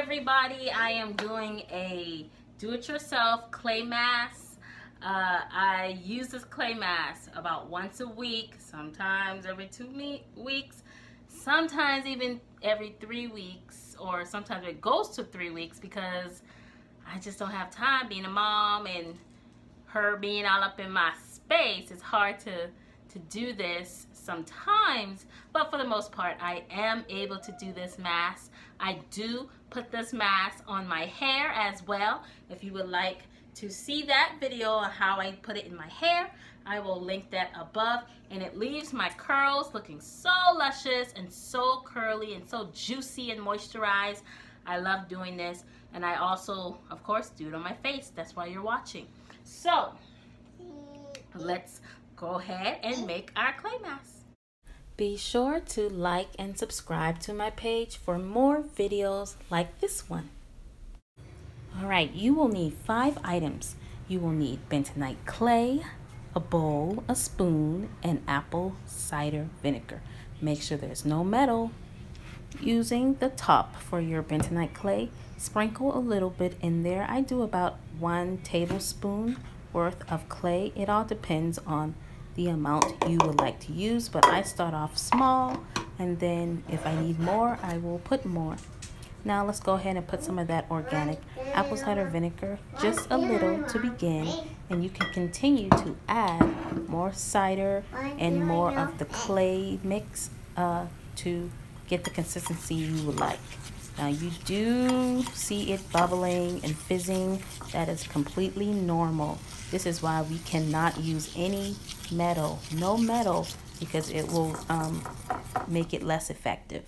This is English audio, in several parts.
everybody, I am doing a do-it-yourself clay mask. I use this clay mask about once a week, sometimes every 2 weeks, sometimes even every 3 weeks, or sometimes it goes to 3 weeks because I just don't have time being a mom and her being all up in my space. It's hard to do this sometimes, but for the most part I am able to do this mask. I do put this mask on my hair as well. If you would like to see that video on how I put it in my hair, I will link that above, and it leaves my curls looking so luscious and so curly and so juicy and moisturized. I love doing this, and I also of course do it on my face. That's why you're watching. So let's go ahead and make our clay mask. Be sure to like and subscribe to my page for more videos like this one. Alright, you will need 5 items. You will need bentonite clay, a bowl, a spoon, and apple cider vinegar. Make sure there's no metal. Using the top for your bentonite clay, sprinkle a little bit in there. I do about 1 tablespoon worth of clay. It all depends on the amount you would like to use, but I start off small, and then if I need more I will put more. Now let's go ahead and put some of that organic apple cider vinegar, just a little to begin, and you can continue to add more cider and more of the clay mix to get the consistency you would like. Now you do see it bubbling and fizzing. That is completely normal. This is why we cannot use any metal, no metal, because it will make it less effective.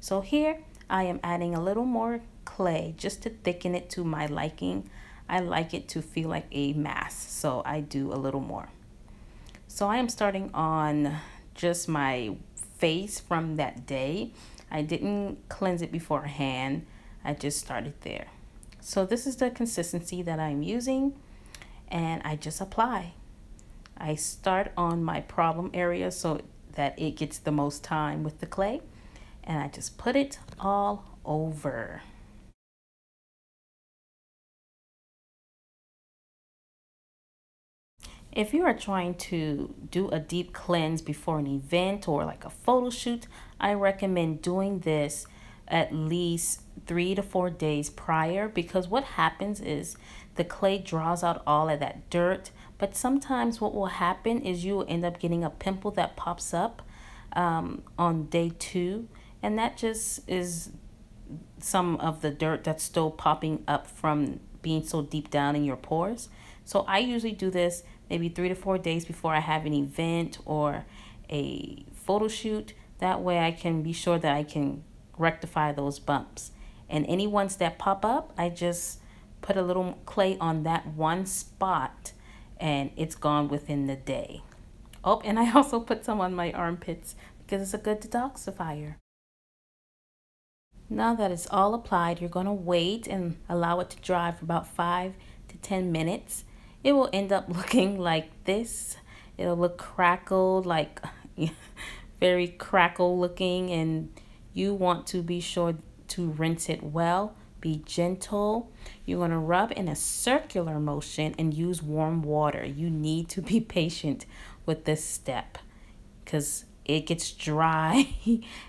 So here I am adding a little more clay just to thicken it to my liking. I like it to feel like a mask, so I do a little more. So I am starting on just my face from that day. I didn't cleanse it beforehand. I just started there. So this is the consistency that I'm using, and I just apply. I start on my problem area so that it gets the most time with the clay, and I just put it all over. If you are trying to do a deep cleanse before an event or like a photo shoot, I recommend doing this at least 3 to 4 days prior, because what happens is the clay draws out all of that dirt, but sometimes what will happen is you will end up getting a pimple that pops up on day 2, and that just is some of the dirt that's still popping up from being so deep down in your pores. So I usually do this maybe 3 to 4 days before I have an event or a photo shoot. That way I can be sure that I can rectify those bumps. And any ones that pop up, I just put a little clay on that one spot and it's gone within the day. Oh, and I also put some on my armpits because it's a good detoxifier. Now that it's all applied, you're going to wait and allow it to dry for about 5 to 10 minutes. It will end up looking like this. It'll look crackled, like very crackle looking, and you want to be sure to rinse it well. Be gentle. You're going to rub in a circular motion and use warm water. You need to be patient with this step because it gets dry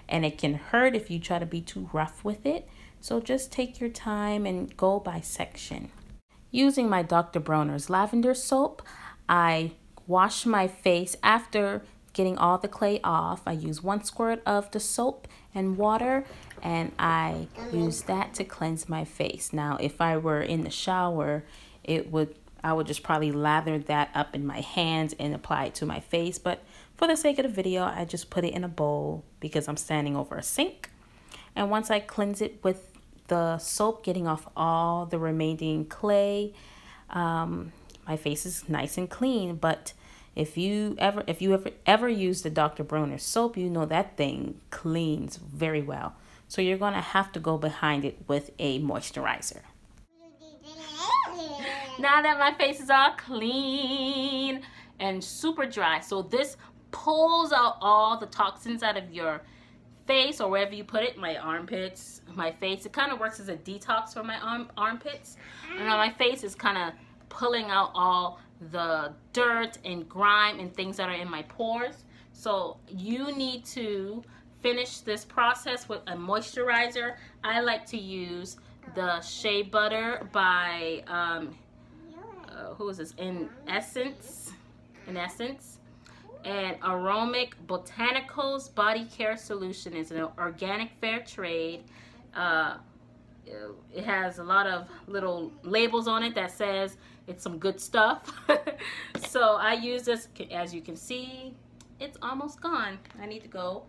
and it can hurt if you try to be too rough with it. So just take your time and go by section. Using my Dr. Bronner's lavender soap, I wash my face after getting all the clay off. I use 1 squirt of the soap and water, and I use that to cleanse my face. Now, if I were in the shower, I would just probably lather that up in my hands and apply it to my face. But for the sake of the video, I just put it in a bowl because I'm standing over a sink. And once I cleanse it with the soap, getting off all the remaining clay, my face is nice and clean. But if you ever use the Dr. Bronner soap, you know that thing cleans very well. So you're going to have to go behind it with a moisturizer. Now that my face is all clean and super dry, so this pulls out all the toxins out of your face or wherever you put it, my armpits, my face. It kind of works as a detox for my armpits. And on my face is kind of pulling out all the dirt and grime and things that are in my pores. So you need to finish this process with a moisturizer. I like to use the Shea Butter by who is this? In Essence, and Aromatic Botanicals Body Care Solution is an organic fair trade. It has a lot of little labels on it that says it's some good stuff. So I use this. As you can see, it's almost gone. I need to go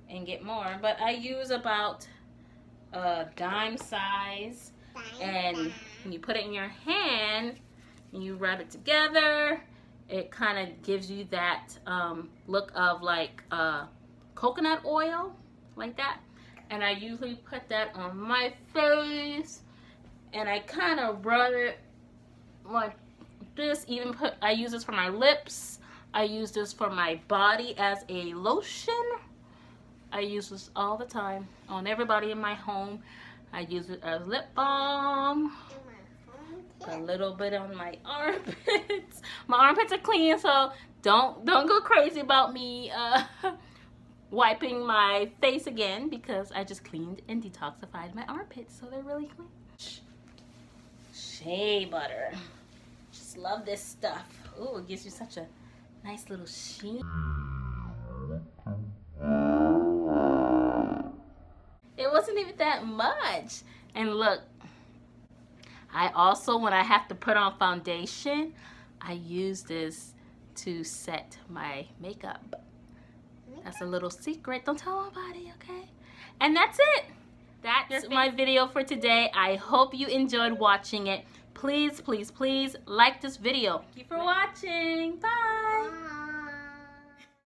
and get more, but I use about a dime size, and when you put it in your hand and you rub it together, it kind of gives you that look of like coconut oil, like that. And I usually put that on my face, and I kind of rub it like this. I use this for my lips. I use this for my body as a lotion. I use this all the time on everybody in my home. I use it as lip balm. A little bit on my armpits. My armpits are clean, so don't go crazy about me wiping my face again, because I just cleaned and detoxified my armpits, so they're really clean. Shea butter. Just love this stuff. Ooh, it gives you such a nice little sheen. It wasn't even that much. And look, I also, when I have to put on foundation, I use this to set my makeup. That's a little secret. Don't tell nobody, okay? And that's it. That's my video for today. I hope you enjoyed watching it. Please, please, please like this video. Thank you for watching. Bye.